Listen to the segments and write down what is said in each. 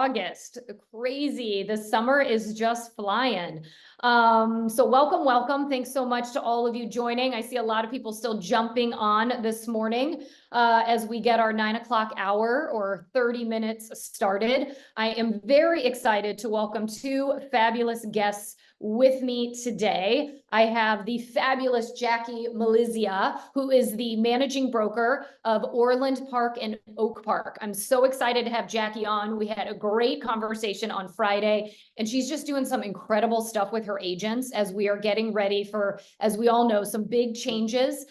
August. Crazy. The summer is just flying. So welcome. Thanks so much to all of you joining. I see a lot of people still jumping on this morning as we get our 9 o'clock hour or 30 minutes started. I am very excited to welcome two fabulous guests with me today. I have the fabulous Jacqui Malizia, who is the managing broker of Orland Park and Oak Park. I'm so excited to have Jacqui on. We had a great conversation on Friday, and she's just doing some incredible stuff with her agents as we are getting ready for, as we all know, some big changes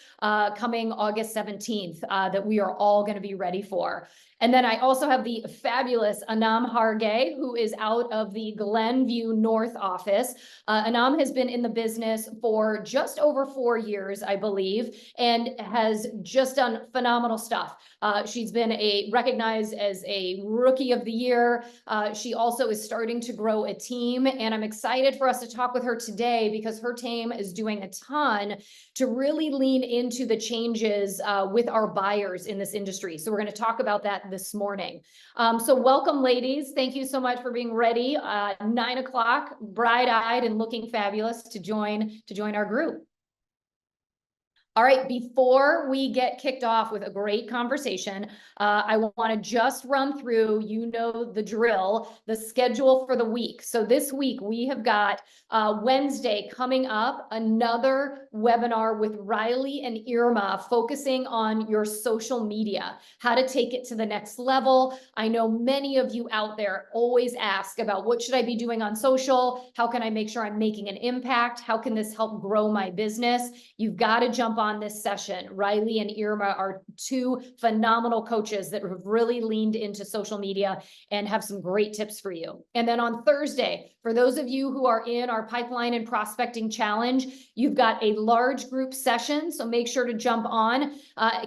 coming August 17th that we are all going to be ready for. And then I also have the fabulous Anam Hargey, who is out of the Glenview North office. Anam has been in the business for just over 4 years, I believe, and has just done phenomenal stuff. She's been recognized as a Rookie of the Year. She also is starting to grow a team, and I'm excited for us to talk with her today because her team is doing a ton to really lean into the changes with our buyers in this industry. So we're going to talk about that this morning. So welcome, ladies. Thank you so much for being ready. 9 o'clock, bright-eyed and looking fabulous to join our group. All right, before we get kicked off with a great conversation, I want to just run through, you know the drill, the schedule for the week. So this week we have got Wednesday coming up, another webinar with Riley and Irma focusing on your social media, how to take it to the next level. I know many of you out there always ask about what should I be doing on social? How can I make sure I'm making an impact? How can this help grow my business? You've got to jump on this session. Riley and Irma are two phenomenal coaches that have really leaned into social media and have some great tips for you. And then on Thursday, for those of you who are in our pipeline and prospecting challenge, you've got a large group session. So make sure to jump on.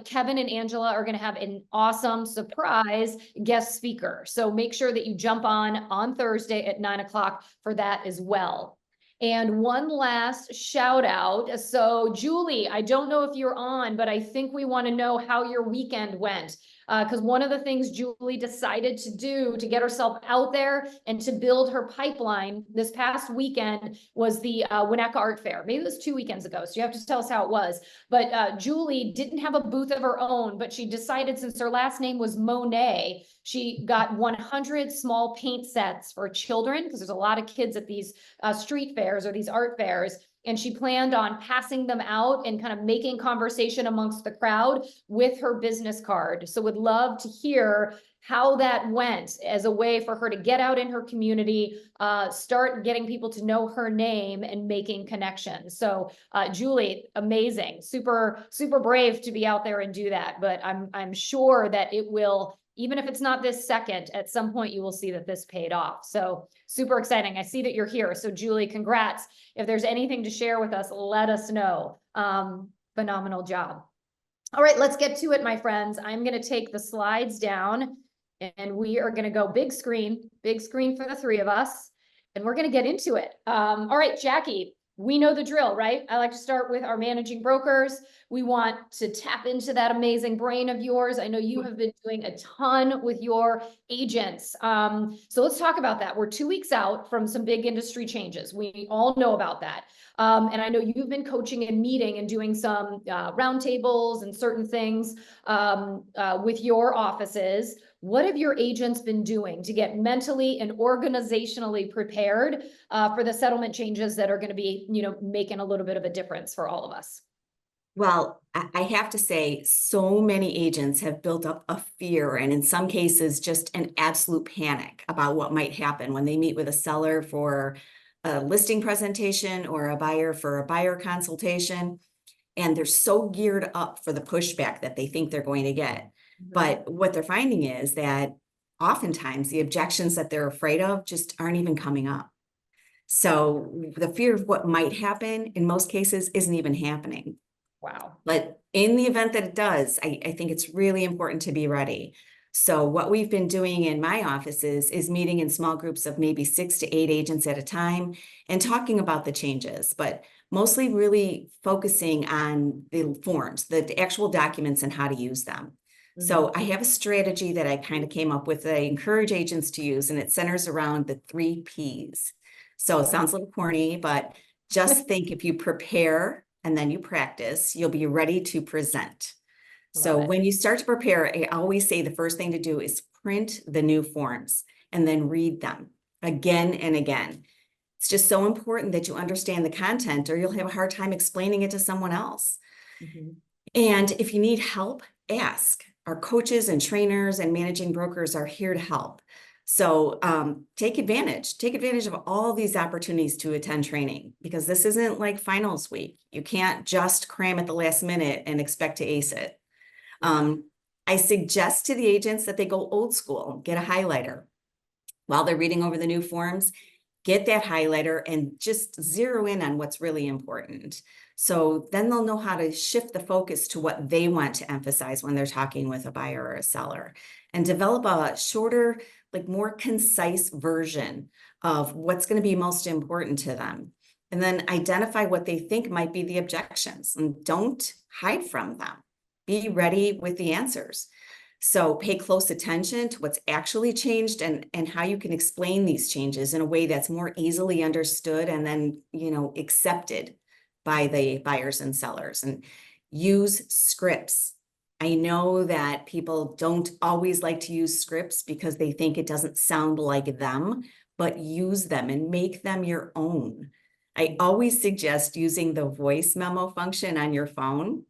Kevin and Angela are going to have an awesome surprise guest speaker. So make sure that you jump on Thursday at 9 o'clock for that as well. And one last shout out. So Julie, I don't know if you're on, but I think we want to know how your weekend went. Because one of the things Julie decided to do to get herself out there and to build her pipeline this past weekend was the Winnetka Art Fair. Maybe it was 2 weekends ago, so you have to tell us how it was. But Julie didn't have a booth of her own, but she decided, since her last name was Monet, she got 100 small paint sets for children, because there's a lot of kids at these street fairs or these art fairs. And she planned on passing them out and kind of making conversation amongst the crowd with her business card. So would love to hear how that went as a way for her to get out in her community, start getting people to know her name and making connections. So Julie, amazing, super brave to be out there and do that. But I'm sure that it will, even if it's not this second, at some point you will see that this paid off. So super exciting. I see that you're here. So Julie, congrats. If there's anything to share with us, let us know. Phenomenal job. All right, let's get to it, my friends. I'm going to take the slides down and we are going to go big screen for the three of us, and we're going to get into it. All right, Jacqui, we know the drill, right? I like to start with our managing brokers. We want to tap into that amazing brain of yours. I know you have been doing a ton with your agents. So let's talk about that. We're 2 weeks out from some big industry changes. We all know about that. And I know you've been coaching and meeting and doing some roundtables and certain things with your offices. What have your agents been doing to get mentally and organizationally prepared for the settlement changes that are going to be, making a little bit of a difference for all of us? Well, I have to say, so many agents have built up a fear, and in some cases, just an absolute panic about what might happen when they meet with a seller for a listing presentation or a buyer for a buyer consultation. And they're so geared up for the pushback that they think they're going to get. But what they're finding is that oftentimes the objections that they're afraid of just aren't even coming up. So the fear of what might happen in most cases isn't even happening. Wow. But in the event that it does, I think it's really important to be ready. So what we've been doing in my offices is meeting in small groups of maybe 6 to 8 agents at a time and talking about the changes, but mostly really focusing on the forms, the actual documents and how to use them. So I have a strategy that I kind of came up with that I encourage agents to use, and it centers around the 3 Ps. So it sounds a little corny, but just think, if you prepare and then you practice, you'll be ready to present. So Love it. when you start to prepare, I always say the first thing to do is print the new forms and then read them again and again. It's just so important that you understand the content, or you'll have a hard time explaining it to someone else. And if you need help, ask. Our coaches and trainers and managing brokers are here to help. So take advantage of all these opportunities to attend training, because this isn't like finals week. You can't just cram at the last minute and expect to ace it. I suggest to the agents that they go old school, get a highlighter. While they're reading over the new forms, get that highlighter and just zero in on what's really important. So then they'll know how to shift the focus to what they want to emphasize when they're talking with a buyer or a seller, and develop a shorter, like more concise version of what's going to be most important to them. And then identify what they think might be the objections, and don't hide from them. Be ready with the answers. So pay close attention to what's actually changed, and how you can explain these changes in a way that's more easily understood and then, accepted by the buyers and sellers. And use scripts. I know that people don't always like to use scripts because they think it doesn't sound like them, but use them and make them your own. I always suggest using the voice memo function on your phone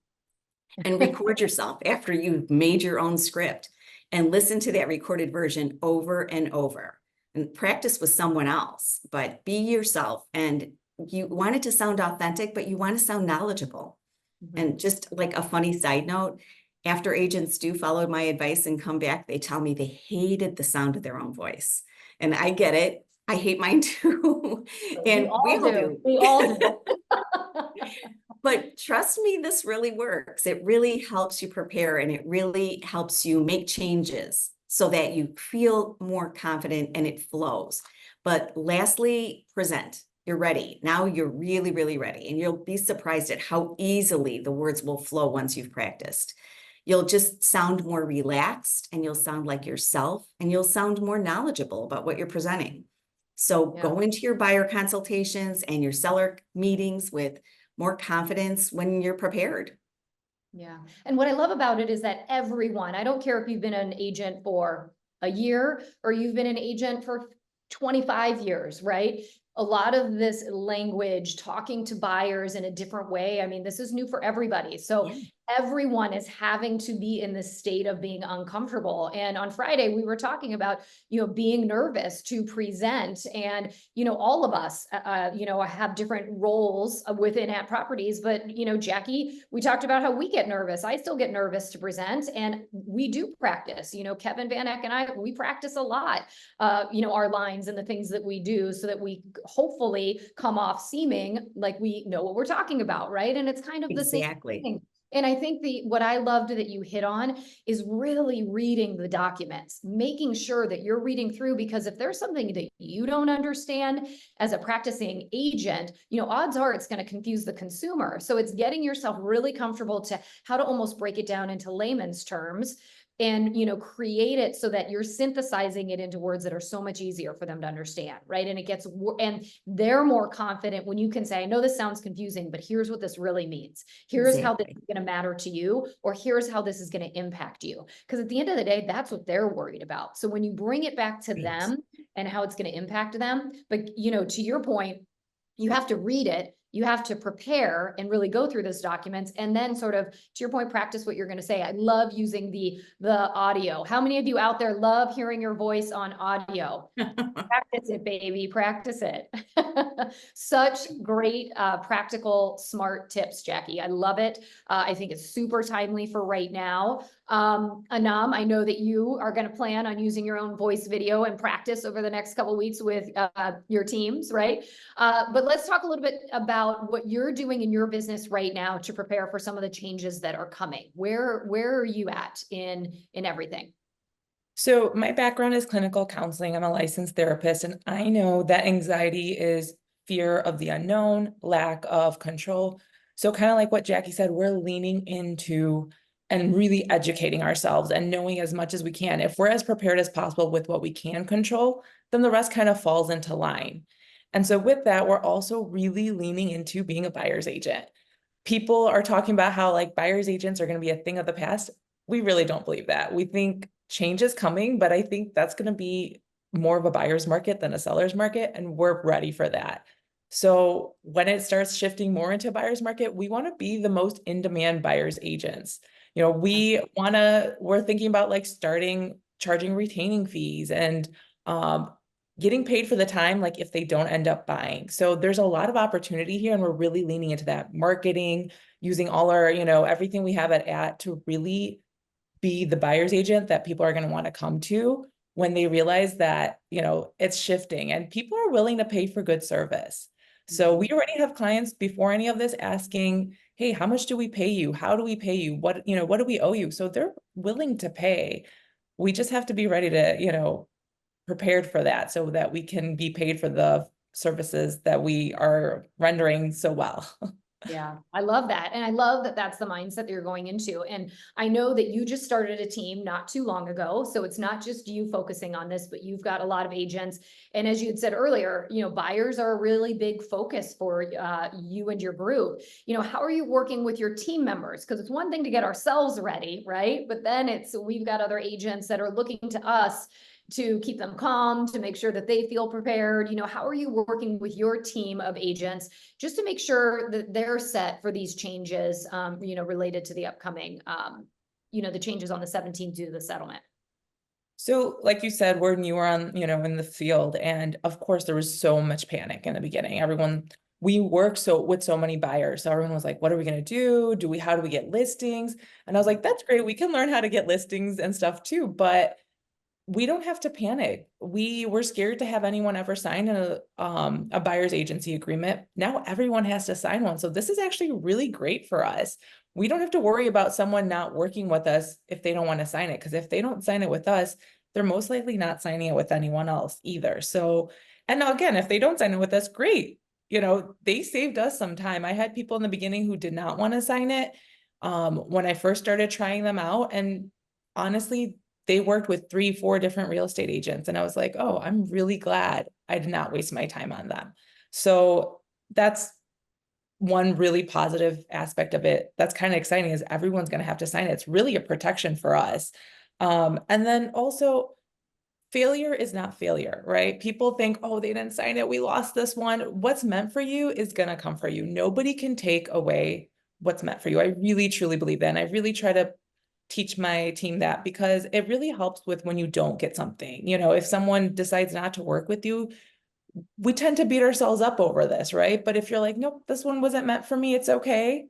and record yourself after you've made your own script, and listen to that recorded version over and over, and practice with someone else, but be yourself. And you want it to sound authentic, but you want to sound knowledgeable. And just like a funny side note, after agents do follow my advice and come back, they tell me they hated the sound of their own voice. And I get it. I hate mine too. And we all do. We all do. But trust me, this really works. It really helps you prepare, and it really helps you make changes so that you feel more confident and it flows. But lastly, present. You're ready. Now you're really, really ready. And you'll be surprised at how easily the words will flow once you've practiced. You'll just sound more relaxed, and you'll sound like yourself, and you'll sound more knowledgeable about what you're presenting. So go into your buyer consultations and your seller meetings with more confidence when you're prepared. Yeah. And what I love about it is that everyone, I don't care if you've been an agent for a year or you've been an agent for 25 years, right? A lot of this language, talking to buyers in a different way. I mean, this is new for everybody. So everyone is having to be in this state of being uncomfortable. And on Friday, we were talking about, being nervous to present. And, all of us, have different roles within at properties. But, Jacqui, we talked about how we get nervous. I still get nervous to present, and we do practice. Kevin Van Eck and I, we practice a lot, our lines and the things that we do, so that we hopefully come off seeming like we know what we're talking about, right? And it's kind of the same thing. And I think what I loved that you hit on is really reading the documents, making sure that you're reading through, because if there's something that you don't understand as a practicing agent, odds are it's going to confuse the consumer. So it's getting yourself really comfortable to how to almost break it down into layman's terms, and, create it so that you're synthesizing it into words that are so much easier for them to understand, right? And and they're more confident when you can say, I know this sounds confusing, but here's what this really means. Here's how this is going to matter to you, or here's how this is going to impact you. Because at the end of the day, that's what they're worried about. So when you bring it back to them and how it's going to impact them, but, to your point, you have to read it. You have to prepare and really go through those documents, and then sort of, to your point, practice what you're going to say. I love using the audio. How many of you out there love hearing your voice on audio? Practice it, baby, practice it. Such great, practical, smart tips, Jacqui. I love it. I think it's super timely for right now. Anam, I know that you are going to plan on using your own voice video and practice over the next couple of weeks with your teams, right? But let's talk a little bit about what you're doing in your business right now to prepare for some of the changes that are coming. Where are you at in everything? So my background is clinical counseling. I'm a licensed therapist, and I know that anxiety is fear of the unknown, lack of control. So kind of like what Jacqui said, we're leaning into and really educating ourselves and knowing as much as we can. If we're as prepared as possible with what we can control, then the rest kind of falls into line. And so with that, we're also really leaning into being a buyer's agent. People are talking about how like buyer's agents are going to be a thing of the past. We really don't believe that. We think change is coming, but I think that's going to be more of a buyer's market than a seller's market, and we're ready for that. So when it starts shifting more into a buyer's market, we want to be the most in-demand buyer's agents. You know, we're thinking about like starting charging retaining fees and getting paid for the time, like if they don't end up buying. So there's a lot of opportunity here, and we're really leaning into that marketing, using all our, everything we have at to really be the buyer's agent that people are going to want to come to when they realize that, it's shifting and people are willing to pay for good service. So we already have clients before any of this asking, hey, how much do we pay you? How do we pay you? What do we owe you? So they're willing to pay. We just have to be ready to, prepared for that so that we can be paid for the services that we are rendering so well. Yeah, I love that. And I love that that's the mindset that you're going into. And I know that you just started a team not too long ago. So it's not just you focusing on this, but you've got a lot of agents. And as you had said earlier, buyers are a really big focus for you and your group. How are you working with your team members? Because it's one thing to get ourselves ready, right? But then we've got other agents that are looking to us to keep them calm, to make sure that they feel prepared. How are you working with your team of agents just to make sure that they're set for these changes, related to the upcoming, the changes on the 17th due to the settlement? So like you said, we're newer on, in the field. And of course, there was so much panic in the beginning. We work with so many buyers. So everyone was like, what are we going to do? How do we get listings? And I was like, that's great. We can learn how to get listings and stuff too. But we don't have to panic. We were scared to have anyone ever sign a buyer's agency agreement. Now everyone has to sign one. So this is actually really great for us. We don't have to worry about someone not working with us if they don't want to sign it. Because if they don't sign it with us, they're most likely not signing it with anyone else either. So, and now again, if they don't sign it with us, great. They saved us some time. I had people in the beginning who did not want to sign it when I first started trying them out. And honestly, they worked with 3-4 different real estate agents. And I was like, oh, I'm really glad I did not waste my time on them. So that's one really positive aspect of it. That's kind of exciting, is everyone's going to have to sign it. It's really a protection for us. And then also, failure is not failure, right? People think, oh, they didn't sign it, we lost this one. What's meant for you is going to come for you. Nobody can take away what's meant for you. I really, truly believe that. And I really try to teach my team that, because it really helps with when you don't get something. If someone decides not to work with you, we tend to beat ourselves up over this, right? But if you're like, nope, this one wasn't meant for me, it's okay.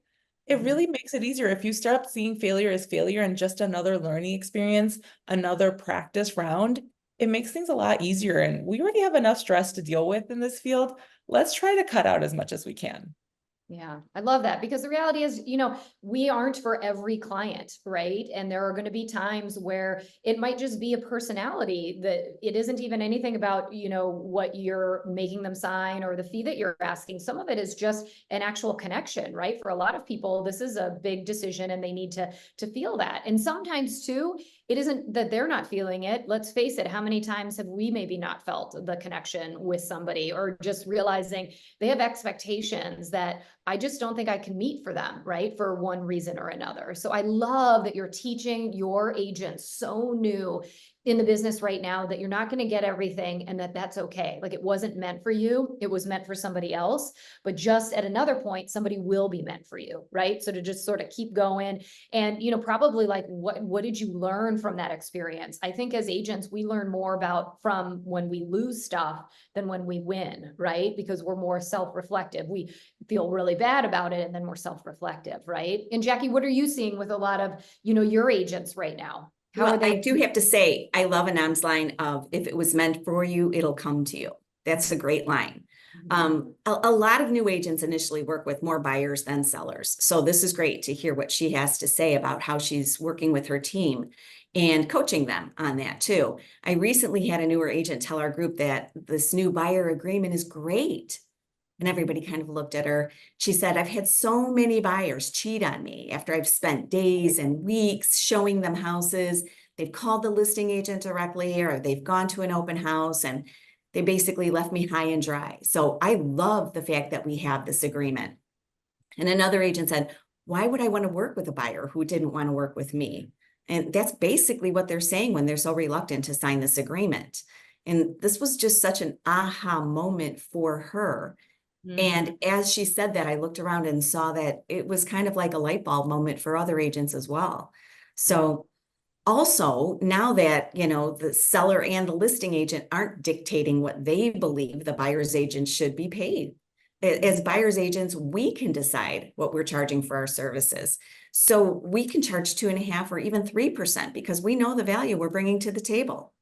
It really makes it easier if you start seeing failure as failure and just another learning experience, another practice round. It makes things a lot easier. And we already have enough stress to deal with in this field. Let's try to cut out as much as we can. Yeah, I love that, because the reality is, we aren't for every client, right? And there are going to be times where it might just be a personality, that it isn't even anything about, what you're making them sign or the fee that you're asking. Some of it is just an actual connection, right? For a lot of people, this is a big decision and they need to feel that. And sometimes too, it isn't that they're not feeling it. Let's face it. How many times have we maybe not felt the connection with somebody, or just realizing they have expectations that I just don't think I can meet for them, right? For one reason or another. So I love that you're teaching your agents, so new in the business right now, that you're not going to get everything, and that's okay. Like, it wasn't meant for you. It was meant for somebody else, but just at another point, somebody will be meant for you, right? So to just sort of keep going, and, probably like, what did you learn from that experience? I think as agents, we learn more from when we lose stuff than when we win, right? Because we're more self-reflective. We feel really bad about it, and then we're self-reflective, right? And Jacqui, what are you seeing with a lot of, your agents right now? How are they? I do have to say, I love Anam's line of, if it was meant for you, it'll come to you. That's a great line. A lot of new agents initially work with more buyers than sellers. So this is great to hear what she has to say about how she's working with her team and coaching them on that too. I recently had a newer agent tell our group that this new buyer agreement is great. And everybody kind of looked at her. She said, I've had so many buyers cheat on me after I've spent days and weeks showing them houses. They've called the listing agent directly, or they've gone to an open house, and they basically left me high and dry. So I love the fact that we have this agreement. And another agent said, why would I want to work with a buyer who didn't want to work with me? And that's basically what they're saying when they're so reluctant to sign this agreement. And this was just such an aha moment for her. And as she said that, I looked around and saw that it was kind of like a light bulb moment for other agents as well. So also, now that, you know, the seller and the listing agent aren't dictating what they believe the buyer's agent should be paid. As buyer's agents, we can decide what we're charging for our services. So we can charge 2.5% or even 3% because we know the value we're bringing to the table.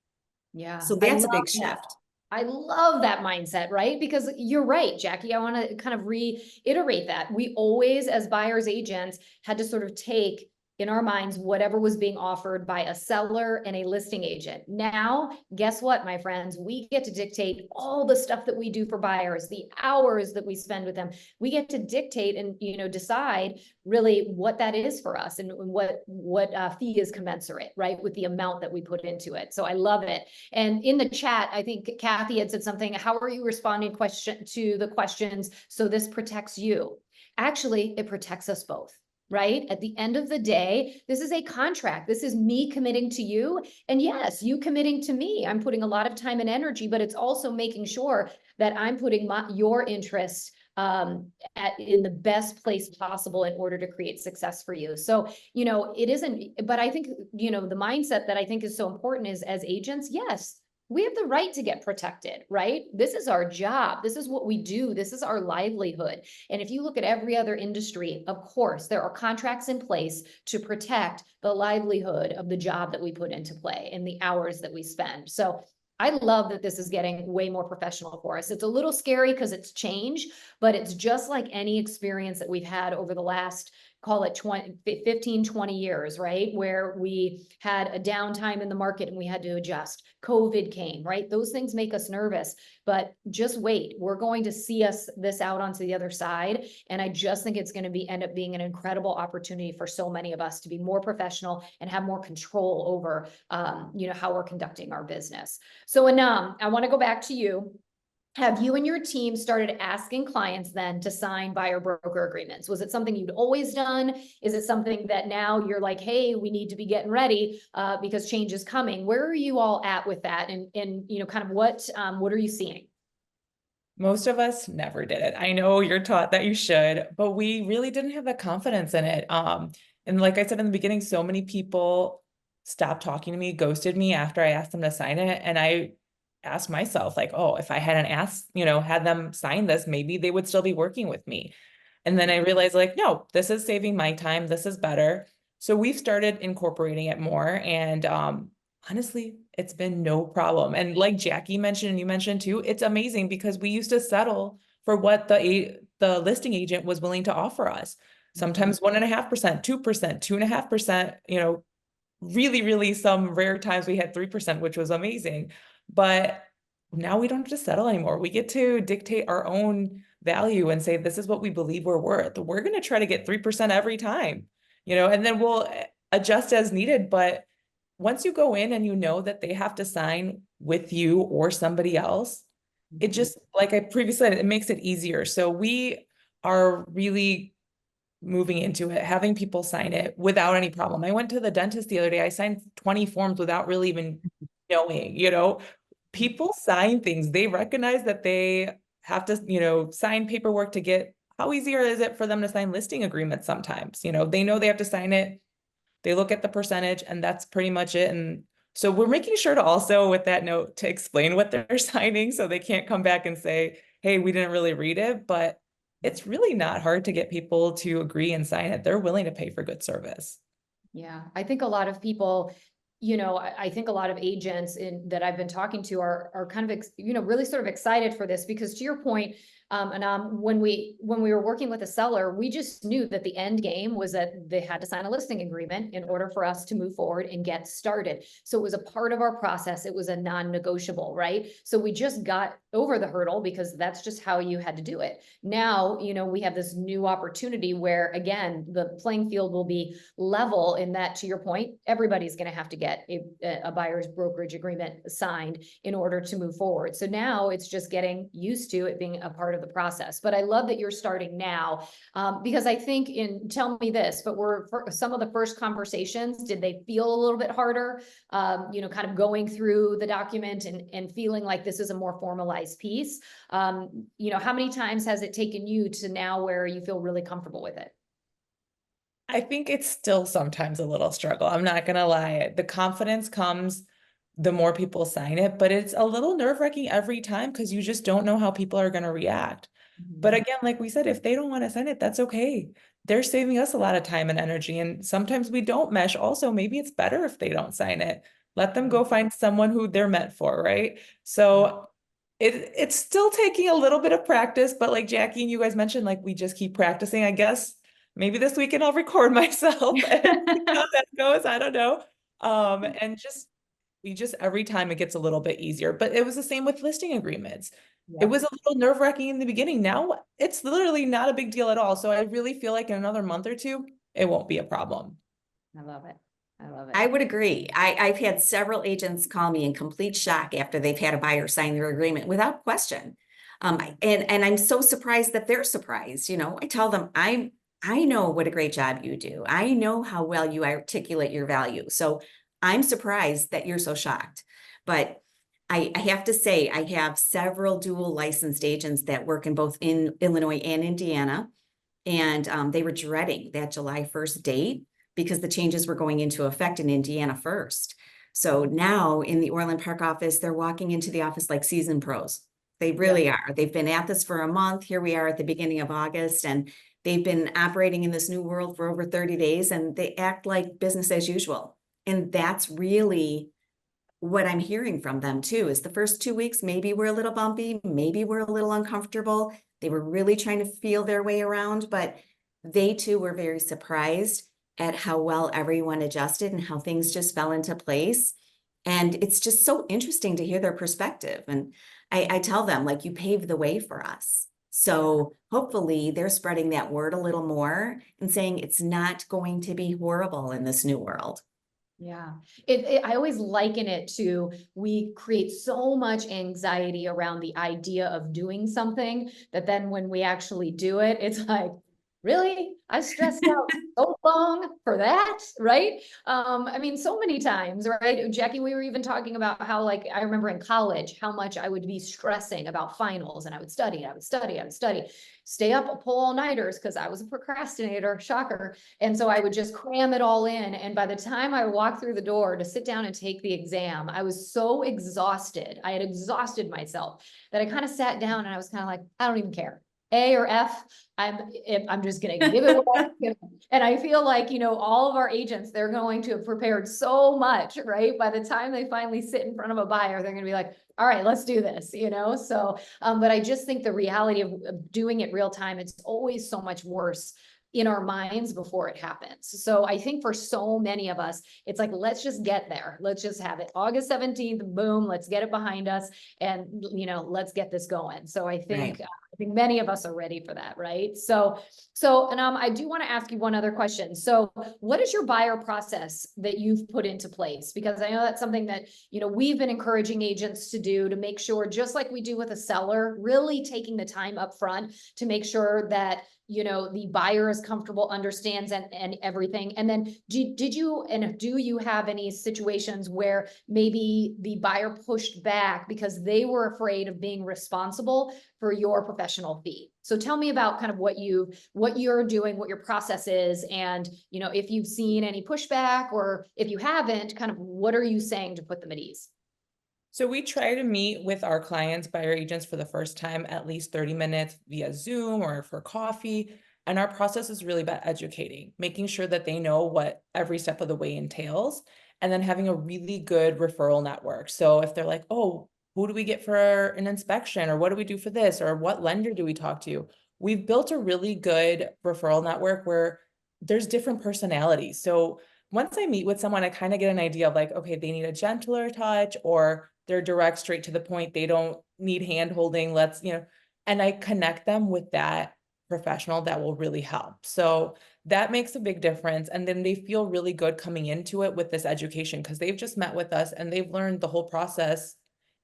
Yeah. So I that's a love big that. shift. I love that mindset, right? Because you're right, Jacqui. I want to kind of reiterate that. We always, as buyers agents, had to sort of take in our minds whatever was being offered by a seller and a listing agent. Now, guess what, my friends? We get to dictate all the stuff that we do for buyers, the hours that we spend with them. We get to dictate and, you know, decide really what that is for us and what fee is commensurate, right, with the amount that we put into it. So I love it. And in the chat, I think Kathy had said something, how are you responding to the questions so this protects you? Actually, it protects us both. Right? At the end of the day, this is a contract. This is me committing to you. And yes, you committing to me. I'm putting a lot of time and energy, but it's also making sure that I'm putting your interests in the best place possible in order to create success for you. So, you know, it isn't, but I think, you know, the mindset that I think is so important is as agents, yes, we have the right to get protected, right? This is our job. This is what we do. This is our livelihood. And if you look at every other industry, of course, there are contracts in place to protect the livelihood of the job that we put into play and the hours that we spend. So I love that this is getting way more professional for us. It's a little scary because it's change, but it's just like any experience that we've had over the last, call it 15, 20 years, right? Where we had a downtime in the market and we had to adjust. COVID came, right? Those things make us nervous, but just wait. We're going to see this out onto the other side. And I just think it's going to end up being an incredible opportunity for so many of us to be more professional and have more control over, you know, how we're conducting our business. So Anam, I want to go back to you. Have you and your team started asking clients then to sign buyer broker agreements? Was it something you'd always done? Is it something that now you're like, hey, we need to be getting ready because change is coming? Where are you all at with that? And you know, kind of what are you seeing? Most of us never did it. I know you're taught that you should, but we really didn't have the confidence in it. And like I said in the beginning, so many people stopped talking to me, ghosted me after I asked them to sign it. And I asked myself, like, oh, if I hadn't asked, you know, had them sign this, maybe they would still be working with me. And then I realized, like, no, this is saving my time. This is better. So we've started incorporating it more. And honestly, it's been no problem. And like Jacqui mentioned, and you mentioned too, it's amazing because we used to settle for what the listing agent was willing to offer us. Sometimes 1.5%, 2%, 2.5%, you know, really, really some rare times we had 3%, which was amazing. But now we don't have to settle anymore. We get to dictate our own value and say, this is what we believe we're worth. We're going to try to get 3% every time, you know, and then we'll adjust as needed. But once you go in and you know that they have to sign with you or somebody else, it just, like I previously said, it makes it easier. So we are really moving into it, having people sign it without any problem. I went to the dentist the other day. I signed 20 forms without really even knowing, you know, people sign things. They recognize that they have to, you know, sign paperwork to get, how easier is it for them to sign listing agreements sometimes? You know, they know they have to sign it. They look at the percentage and that's pretty much it. And so we're making sure to also, with that note, to explain what they're signing so they can't come back and say, hey, we didn't really read it, but it's really not hard to get people to agree and sign it. They're willing to pay for good service. Yeah, I think a lot of people, you know, I think a lot of agents that I've been talking to are kind of, you know, really sort of excited for this because to your point, And when we were working with a seller, we just knew that the end game was that they had to sign a listing agreement in order for us to move forward and get started. So it was a part of our process. It was a non-negotiable, right? So we just got over the hurdle because that's just how you had to do it. Now, we have this new opportunity where, again, the playing field will be level in that, to your point, everybody's going to have to get a buyer's brokerage agreement signed in order to move forward. So now it's just getting used to it being a part of the process. But I love that you're starting now, because I think tell me this, but for some of the first conversations, did they feel a little bit harder, kind of going through the document and feeling like this is a more formalized piece? How many times has it taken you to now where you feel really comfortable with it? I think it's still sometimes a little struggle. I'm not gonna lie. The confidence comes the more people sign it, but it's a little nerve-wracking every time because you just don't know how people are gonna react. But again, like we said, if they don't want to sign it, that's okay. They're saving us a lot of time and energy. And sometimes we don't mesh. Also, maybe it's better if they don't sign it. Let them go find someone who they're meant for, right? So it's still taking a little bit of practice, but like Jacqui and you guys mentioned, like we just keep practicing. I guess maybe this weekend I'll record myself and see how that goes. I don't know. And we just every time it gets a little bit easier. But it was the same with listing agreements. It was a little nerve-wracking in the beginning. Now it's literally not a big deal at all. So I really feel like in another month or two, it won't be a problem. I love it. I love it. I would agree. I've had several agents call me in complete shock after they've had a buyer sign their agreement without question. And I'm so surprised that they're surprised. I tell them, I know what a great job you do. I know how well you articulate your value. So I'm surprised that you're so shocked. But I have to say, I have several dual licensed agents that work in Illinois and Indiana. And they were dreading that July 1st date because the changes were going into effect in Indiana first. So now in the Orland Park office, they're walking into the office like seasoned pros. They really are. They've been at this for a month. Here we are at the beginning of August, and they've been operating in this new world for over 30 days, and they act like business as usual. And that's really what I'm hearing from them too, is the first 2 weeks, maybe we're a little bumpy, maybe we're a little uncomfortable. They were really trying to feel their way around, but they too were very surprised at how well everyone adjusted and how things just fell into place. And it's just so interesting to hear their perspective. And I tell them, like, you paved the way for us. So hopefully they're spreading that word a little more and saying it's not going to be horrible in this new world. Yeah, I always liken it to, we create so much anxiety around the idea of doing something that then when we actually do it, it's like, really? I stressed out so long for that, right? I mean, so many times, right? Jacqui, we were even talking about how, like, I remember in college, how much I would be stressing about finals, and I would study, stay up, pull all-nighters because I was a procrastinator, shocker. And so I would just cram it all in. And by the time I walked through the door to sit down and take the exam, I was so exhausted. I had exhausted myself that I kind of sat down and I was kind of like, I don't even care. A or F, I'm just going to give it what I give. And I feel like, all of our agents, they're going to have prepared so much, right? By the time they finally sit in front of a buyer, they're going to be like, all right, let's do this, So, but I just think the reality of doing it real time, it's always so much worse in our minds before it happens. So I think for so many of us, it's like, let's just get there. Let's just have it August 17th, boom, let's get it behind us and, let's get this going. So I think, Right. I think many of us are ready for that, right? So Anam, I do want to ask you one other question. So what is your buyer process that you've put into place? Because I know that's something that, we've been encouraging agents to do, to make sure, just like we do with a seller, really taking the time up front to make sure that, the buyer is comfortable, understands and everything. And then do you have any situations where maybe the buyer pushed back because they were afraid of being responsible for your professional fee? So tell me about kind of what you're doing, what your process is, and, if you've seen any pushback, or if you haven't, kind of what are you saying to put them at ease? So we try to meet with our clients, buyer agents, for the first time at least 30 minutes via Zoom or for coffee. And our process is really about educating, making sure that they know what every step of the way entails, and then having a really good referral network. So if they're like, oh, who do we get for an inspection, or what do we do for this, or what lender do we talk to? We've built a really good referral network where there's different personalities. So once I meet with someone, I kind of get an idea of like, okay, they need a gentler touch, or they're direct, straight to the point. They don't need hand holding. Let's, and I connect them with that professional that will really help. So that makes a big difference. And then they feel really good coming into it with this education because they've just met with us and they've learned the whole process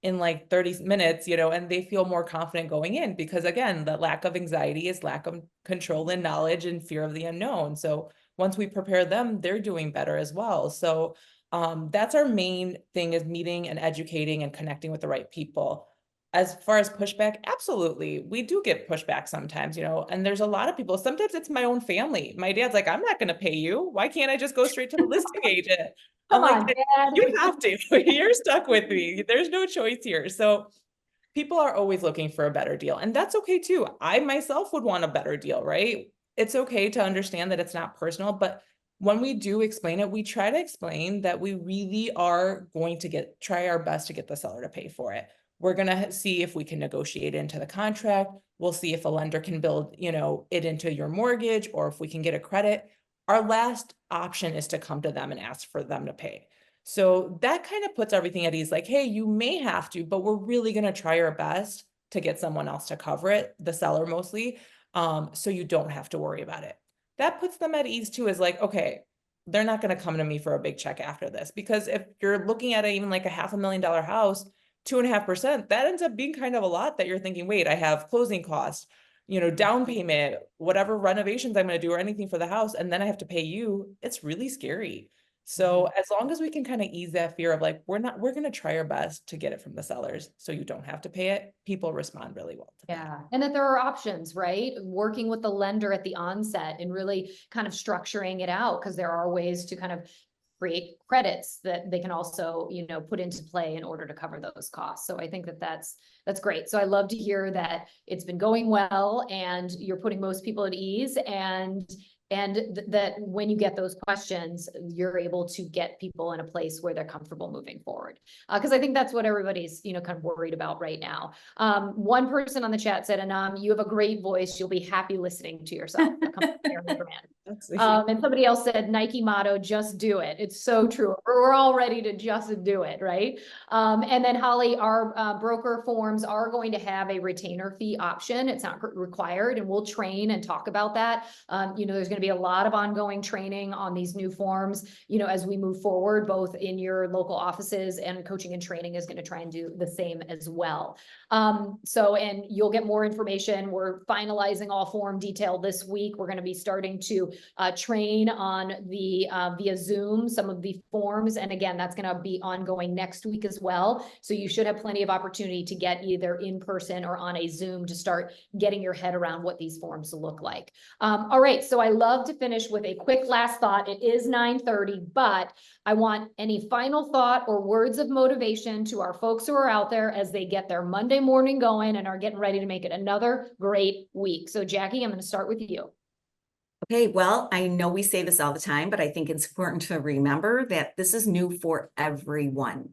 in like 30 minutes, and they feel more confident going in because again, the lack of anxiety is lack of control and knowledge and fear of the unknown. So once we prepare them, they're doing better as well. So that's our main thing, is meeting and educating and connecting with the right people. As far as pushback, absolutely. We do get pushback sometimes, and there's a lot of people. Sometimes it's my own family. My dad's like, I'm not going to pay you. Why can't I just go straight to the listing agent? Come I'm on, like, Dad. you have to. You're stuck with me. There's no choice here. So people are always looking for a better deal, and that's okay too. I myself would want a better deal, right? It's okay to understand that it's not personal, but when we do explain it, we try to explain that we really are going to try our best to get the seller to pay for it. We're going to see if we can negotiate into the contract. We'll see if a lender can build, it into your mortgage, or if we can get a credit. Our last option is to come to them and ask for them to pay. So that kind of puts everything at ease. Like, hey, you may have to, but we're really going to try our best to get someone else to cover it, the seller mostly, so you don't have to worry about it. That puts them at ease too, is like, okay, they're not going to come to me for a big check after this. Because if you're looking at even like a $500,000 house, 2.5%, that ends up being kind of a lot that you're thinking, wait, I have closing costs, down payment, whatever renovations I'm going to do or anything for the house, and then I have to pay you. It's really scary. So as long as we can kind of ease that fear of like, we're going to try our best to get it from the sellers so you don't have to pay it, people respond really well to that. Yeah. And that there are options, right? Working with the lender at the onset and really kind of structuring it out, because there are ways to kind of create credits that they can also, put into play in order to cover those costs. So I think that that's great. So I love to hear that it's been going well and you're putting most people at ease, and that when you get those questions, you're able to get people in a place where they're comfortable moving forward. Because I think that's what everybody's, kind of worried about right now. One person on the chat said, Anam, you have a great voice. You'll be happy listening to yourself. And somebody else said, Nike motto, just do it. It's so true. We're all ready to just do it, right? And then Holly, our broker forms are going to have a retainer fee option. It's not required, and we'll train and talk about that. There's going to be a lot of ongoing training on these new forms, as we move forward, both in your local offices, and coaching and training is going to try and do the same as well. And you'll get more information. We're finalizing all form detail this week. We're going to be starting to train on the via Zoom, some of the forms. And again, that's going to be ongoing next week as well. So you should have plenty of opportunity to get either in person or on a Zoom to start getting your head around what these forms look like. All right. So I love to finish with a quick last thought. It is 9:30, but I want any final thought or words of motivation to our folks who are out there as they get their Monday morning going and are getting ready to make it another great week. So Jacqui, I'm going to start with you. Okay, well, I know we say this all the time, but I think it's important to remember that this is new for everyone.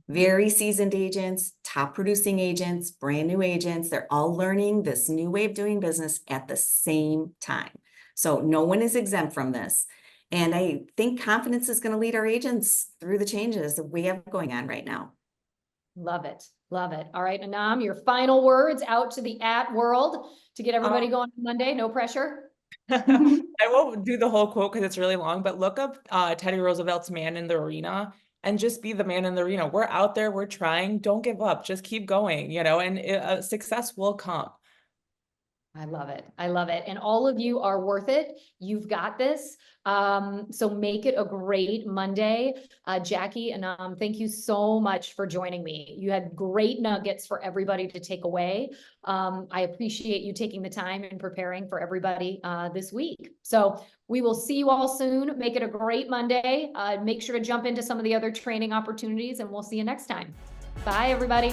Very seasoned agents, top producing agents, brand new agents, they're all learning this new way of doing business at the same time. So no one is exempt from this. And I think confidence is going to lead our agents through the changes that we have going on right now. Love it. Love it. All right, Anam, your final words out to the world to get everybody going on Monday. No pressure. I won't do the whole quote because it's really long, but look up Teddy Roosevelt's Man in the Arena and just be the man in the arena. We're out there, we're trying, don't give up, just keep going, and success will come. I love it. I love it. And all of you are worth it. You've got this. So make it a great Monday. Jacqui and thank you so much for joining me. You had great nuggets for everybody to take away. I appreciate you taking the time and preparing for everybody this week. So we will see you all soon. Make it a great Monday. Make sure to jump into some of the other training opportunities, and we'll see you next time. Bye, everybody.